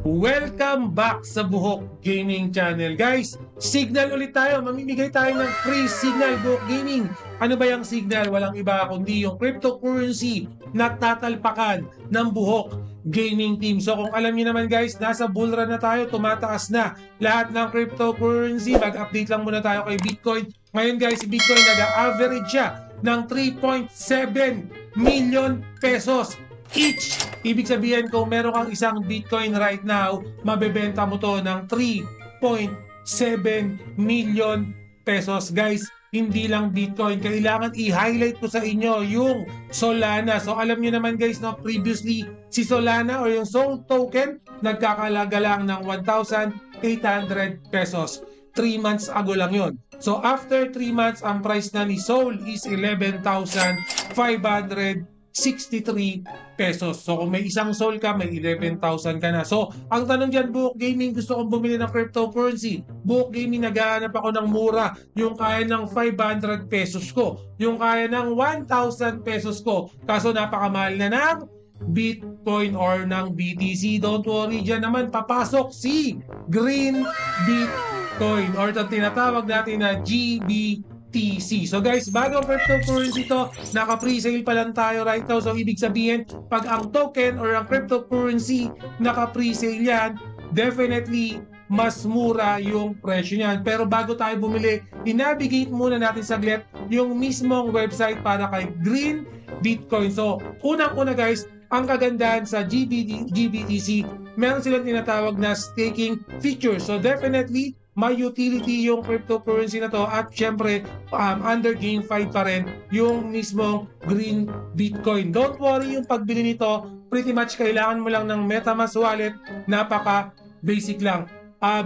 Welcome back sa Buhok Gaming Channel. Guys, signal ulit tayo. Mamimigay tayo ng free signal, Buhok Gaming. Ano ba yung signal? Walang iba kundi yung cryptocurrency na tatalpakan ng Buhok Gaming Team. So kung alam niyo naman guys, nasa bull run na tayo, tumataas na lahat ng cryptocurrency. Mag-update lang muna tayo kay Bitcoin. Ngayon guys, si Bitcoin nag-average siya ng 3.7 million pesos each. Ibig sabihin kung meron kang isang Bitcoin right now, mabebenta mo to ng 3.7 million pesos. Guys, hindi lang Bitcoin. Kailangan i-highlight ko sa inyo yung Solana. So alam niyo naman guys, no, previously si Solana o yung Sol token nagkakalaga lang ng 1,800 pesos. 3 months ago lang yon. So after 3 months, ang price na ni Sol is 11,563 pesos. So kung may isang Sol ka, may 11,000 ka na. So ang tanong dyan, Buhok Gaming, gusto kong bumili ng cryptocurrency. Buhok Gaming, naghahanap ako ng mura. Yung kaya ng 500 pesos ko. Yung kaya ng 1,000 pesos ko. Kaso napakamahal na ng Bitcoin or ng BTC. Don't worry, dyan naman papasok si Green Bitcoin or tinatawag natin na GBTC. So guys, bagong cryptocurrency to, naka-presale pa lang tayo right now. So ibig sabihin, pag ang token or ang cryptocurrency naka-presale yan, definitely mas mura yung presyo niyan. Pero bago tayo bumili, i-navigate muna natin saglit yung mismong website para kay Green Bitcoin. So unang-una guys, ang kagandahan sa GBTC, meron silang tinatawag na staking feature. So definitely, may utility yung cryptocurrency na to at syempre under GameFi pa rin yung mismong Green Bitcoin. Don't worry, yung pagbili nito, pretty much kailangan mo lang ng MetaMask wallet, napaka basic lang.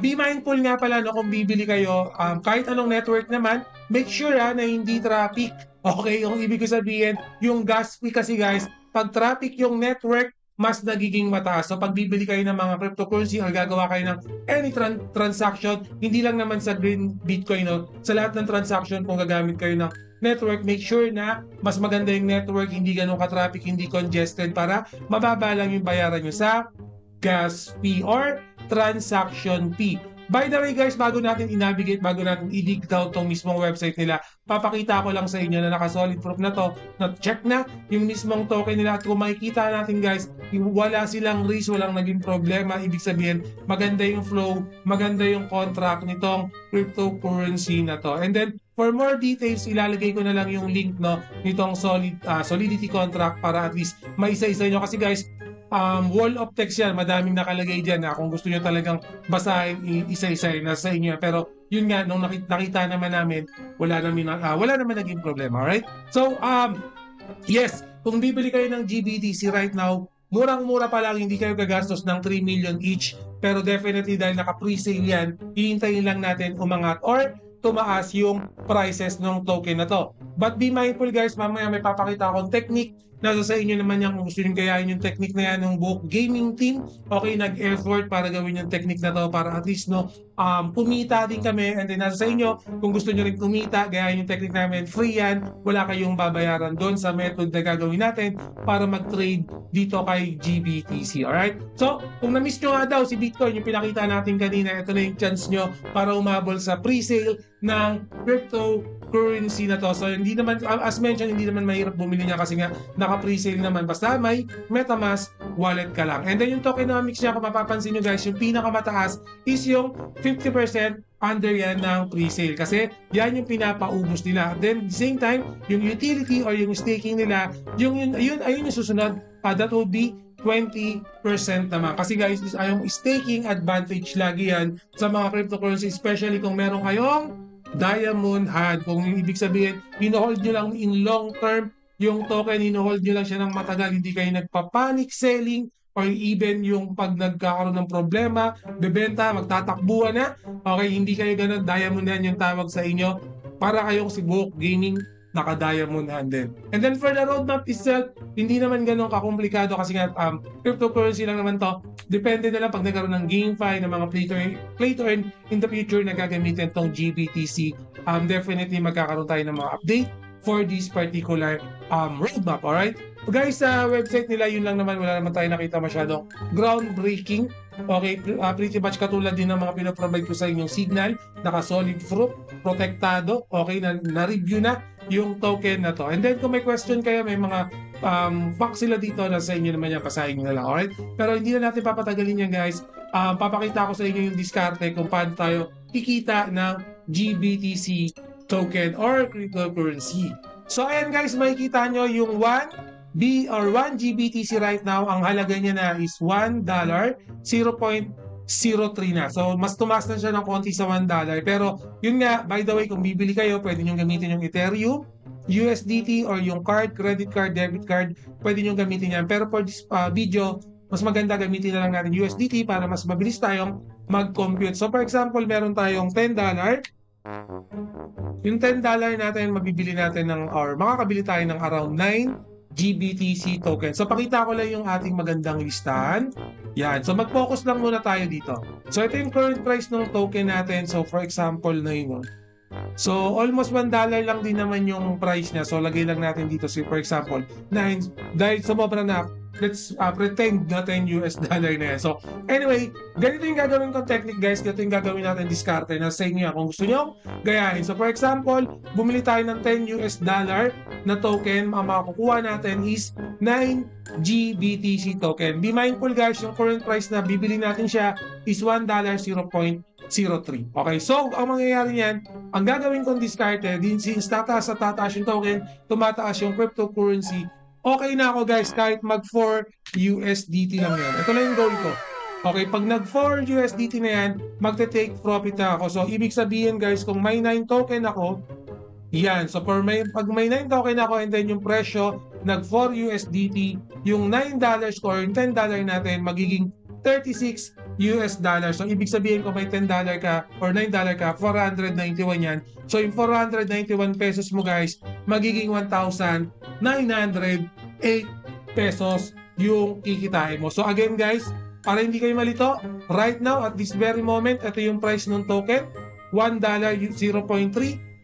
Be mindful nga pala no, kung bibili kayo, kahit anong network naman, make sure na hindi traffic. Okay, yung ibig ko sabihin, yung gas fee kasi guys, pag traffic yung network, mas nagiging mataas. So pag bibili kayo ng mga cryptocurrency or gagawa kayo ng any transaction, hindi lang naman sa Green Bitcoin, no? Sa lahat ng transaction kung gagamit kayo ng network, make sure na mas maganda yung network, hindi ganun ka-traffic, hindi congested para mababa lang yung bayaran nyo sa gas fee or transaction fee. By the way guys, bago natin i-navigate, bago natin i-dig down tong mismong website nila, papakita ko lang sa inyo na naka-solid proof na to, na check na yung mismong token nila. At kung makikita natin guys, wala silang risk, walang naging problema. Ibig sabihin, maganda yung flow, maganda yung contract nitong cryptocurrency na to. And then, for more details, ilalagay ko na lang yung link no, nitong Solidity contract para at least maisa-isa nyo. Kasi guys, wall of text yan, madaming nakalagay dyan na kung gusto nyo talagang basahin, isa-isa nasa inyo. Pero yun nga, nung nakita naman namin, wala naman naging problema, alright? So, yes, kung bibili kayo ng GBTC right now, murang-mura pa lang, hindi kayo gagastos ng 3 million each. Pero definitely dahil naka-presale yan, hihintayin lang natin umangat or tumaas yung prices ng token na to. But be mindful guys, mamaya may papakita akong technique. Nasa sa inyo naman yan kung gusto nyo gayahin yung technique na yan ng Buhok Gaming Team. Okay, nag-effort para gawin yung technique na to para at least no, kumita din kami. And then nasa sa inyo, kung gusto nyo rin kumita, gayahin yung technique namin, free yan. Wala kayong babayaran doon sa method na gagawin natin para mag-trade dito kay GBTC. Alright? So, kung na-miss nyo nga daw si Bitcoin, yung pinakita natin kanina, ito na yung chance nyo para umabol sa pre-sale ng cryptocurrency na to. So, hindi naman, as mentioned, hindi naman mahirap bumili niya kasi nga naka-presale naman. Basta may MetaMask wallet ka lang. And then yung tokenomics niya, kung mapapansin nyo guys, yung pinakamataas is yung 50% under yan ng presale. Kasi yan yung pinapaubos nila. Then, at the same time, yung utility or yung staking nila, ayun yung susunod. That would be 20% naman. Kasi guys, yung staking advantage lagi yan sa mga cryptocurrency, especially kung meron kayong Diamond Hand. Kung ibig sabihin, ino-hold nyo lang in long term yung token, ino-hold nyo lang siya ng matagal, hindi kayo nagpa-panic selling or even yung pag nagkakaroon ng problema, bebenta, magtatakbuhan na. Okay, hindi kayo ganun. Diamond Hand yung tawag sa inyo para kayong si Buhok Gaming naka-diamond hand din. And then for the roadmap itself, hindi naman ganun kakomplikado kasi nga cryptocurrency lang naman to. Depende na lang pag nagkaroon ng GameFi ng mga play to earn in the future na gagamitin tong GBTC. Definitely magkakaroon tayo ng mga update for this particular roadmap, alright? Guys, sa website nila, yun lang naman, wala naman tayo nakita masyadong groundbreaking Okay, pretty much katulad din ng mga pinaprovide ko sa inyong signal, naka-solid proof, protektado, okay, na-review na yung token na to. And then kung may question kayo, may mga facts sila dito na sa inyo naman yan, basahin nyo na lang, alright? Pero hindi na natin papatagalin yan guys. Papakita ko sa inyo yung diskarte kung paano tayo kikita ng GBTC token or cryptocurrency. So ayan guys, makikita nyo yung 1 GBTC right now, ang halaga niya na is $1, 0.03 na. So, mas tumaas na siya ng konti sa $1. Pero, yun nga, by the way, kung bibili kayo, pwede nyo gamitin yung Ethereum, USDT, or yung card, credit card, debit card, pwede nyo gamitin yan. Pero for this video, mas maganda gamitin na lang natin USDT para mas mabilis tayong mag-compute. So, for example, meron tayong $10. Yung $10 natin, mabibili natin ng, or makakabili tayo ng around 9 GBTC token. So, pakita ko lang yung ating magandang listahan. Yan. So, mag-focus lang muna tayo dito. So, ito yung current price ng token natin. So, for example, na yun. So, almost $1 lang din naman yung price niya. So, lagay lang natin dito. So, for example, 9. Dahil sumobra na, let's pretend na $10 na yan. So, anyway, ganito yung gagawin kong technique guys. Ganito yung gagawin natin diskarte na sa inyo kung gusto nyo gayahin. So, for example, bumili tayo ng $10 na token. Ang makukuha natin is 9 GBTC token. Be mindful guys, yung current price na bibili natin siya is $1, 0.03. Okay, so ang mangyayari niyan, ang gagawin kong diskarte, din since tataas sa tataas yung token, tumataas yung cryptocurrency, okay na ako guys, kahit mag 4 USDT lang yan. Ito lang yung goal ko. Okay, pag nag 4 USDT na yan, magte-take profit na ako. So, ibig sabihin guys, kung may 9 token ako, yan. So, pag may 9 token ako and then yung presyo, nag 4 USDT, yung $9 ko or yung $10 natin, magiging $36. So, ibig sabihin kung may $10 ka or $9 ka, 491 yan. So, yung 491 pesos mo guys, magiging 1,908 pesos yung kikitain mo. So, again guys, para hindi kayo malito, right now, at this very moment, ito yung price ng token, $1, 0.3.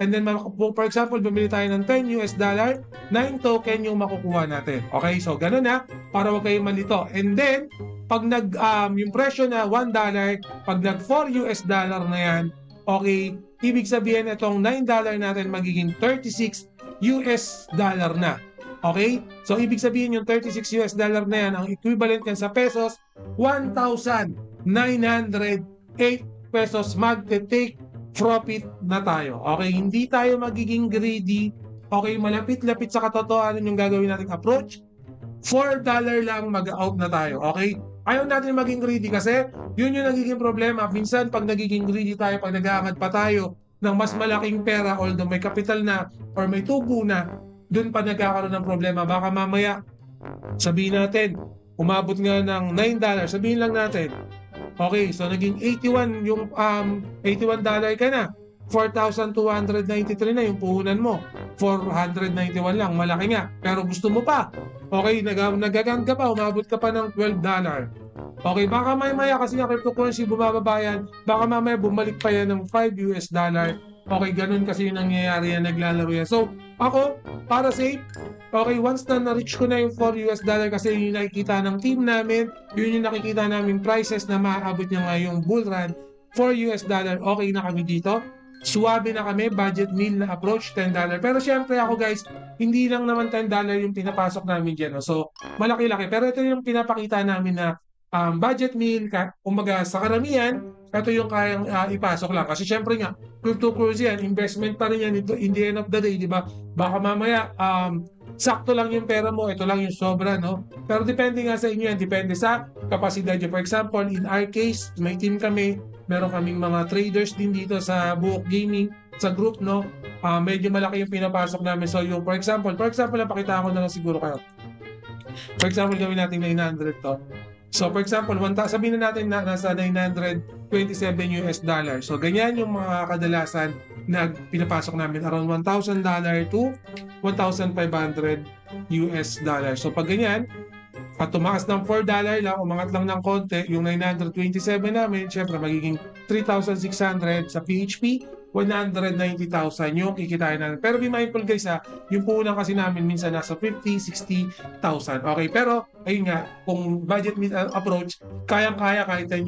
And then, for example, bumili tayo ng $10, 9 token yung makukuha natin. Okay, so ganun na, para huwag kayong malito. And then, pag yung presyo na $1, pag nag $4 na yan, okay, ibig sabihin itong $9 natin magiging $36 na. Okay? So, ibig sabihin yung $36 na yan, ang equivalent yan sa pesos, 1,908 pesos magte-take profit na tayo. Okay? Hindi tayo magiging greedy. Okay? Malapit-lapit sa katotohanan yung gagawin nating approach. $4 lang mag-out na tayo. Okay? Ayaw natin maging greedy kasi yun yung nagiging problema. Minsan, pag nagiging greedy tayo, pag nag-aangad pa tayo ng mas malaking pera, although may capital na or may tubo na, dun pa nagkakaroon ng problema. Baka mamaya, sabihin natin, umabot nga ng $9, sabihin lang natin, okay, so naging 81 yung $81 ka na. 4,293 na yung puhunan mo. 491 lang, malaki nga. Pero gusto mo pa. Okay, nagagang ka pa, umabot ka pa ng $12. Okay, baka maya kasi nga cryptocurrency bumababa yan, baka mamaya bumalik pa yan ng $5. Okay, ganun kasi yung nangyayari yan, naglalaro yan. So, ako, para safe, okay, once na na-reach ko na yung $4 kasi yung nakikita ng team namin, yun yung nakikita namin prices na maaabot niya nga yung bull run, $4 okay na kami dito. Suwabe na kami, budget meal na approach, $10. Pero syempre ako guys, hindi lang naman $10 yung pinapasok namin dyan. No? So, malaki-laki. Pero ito yung pinapakita namin na budget meal, kumbaga sa karamihan, ito yung kayang ipasok lang. Kasi syempre nga, cryptocurrency yan, investment pa rin yan in the end of the day, di ba? Baka mamaya, sakto lang yung pera mo, ito lang yung sobra, no? Pero depende nga sa inyo yan, depende sa kapasidad nyo. For example, in our case, may team kami, meron kaming mga traders din dito sa Buhok Gaming, sa group, no? Medyo malaki yung pinapasok namin. So, yung, for example, napakita ko na lang siguro kayo. For example, gawin natin 900 to. So, for example, sabihin na natin na nasa $927. So, ganyan yung mga kadalasan na pinapasok namin, around $1,000 to $1,500. So, pag ganyan, at tumaas ng $4 lang, umangat lang ng konti, yung 927 namin, syempre magiging 3,600 sa PHP, 190,000 yung kikitain natin. Pero be mindful guys ha, yung puhunan kasi namin minsan nasa 50, 60,000. Okay, pero ayun nga, kung budget approach, kayang-kaya kahit $10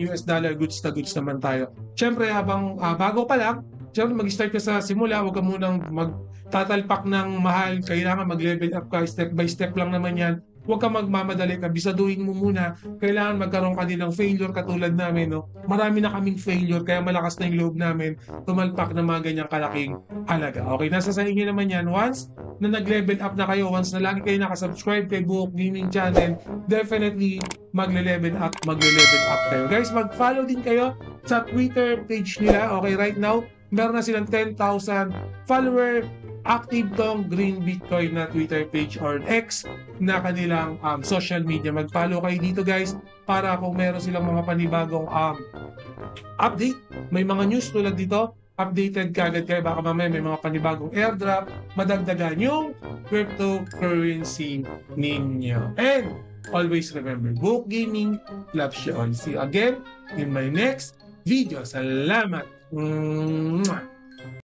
goods na goods naman tayo. Siyempre habang bago pa lang, siyempre mag-start ka sa simula, huwag ka munang magtatalpak ng mahal, kailangan mag-level up ka, step by step lang naman yan. Huwag ka magmamadali ka, bisaduhin mo muna. Kailangan magkaroon ka din ng failure katulad namin. No? Marami na kaming failure, kaya malakas na yung loob namin tumalpak ng mga ganyang kalaking halaga. Okay, nasa sa inyo naman yan. Once na nag-level up na kayo, once na lagi kayo nakasubscribe kay Buhok Gaming Channel, definitely magle-level up kayo. Guys, mag-follow din kayo sa Twitter page nila. Okay, right now, meron na silang 10,000 follower active tong Green Bitcoin na Twitter page or X na kanilang social media. Mag-follow kayo dito guys para kung meron silang mga panibagong update, may mga news tulad dito, updated kagad kayo. Baka mamaya may mga panibagong airdrop, madagdagan yung cryptocurrency ninyo. And always remember, Buhok Gaming loves you all. See you again in my next video. Salamat!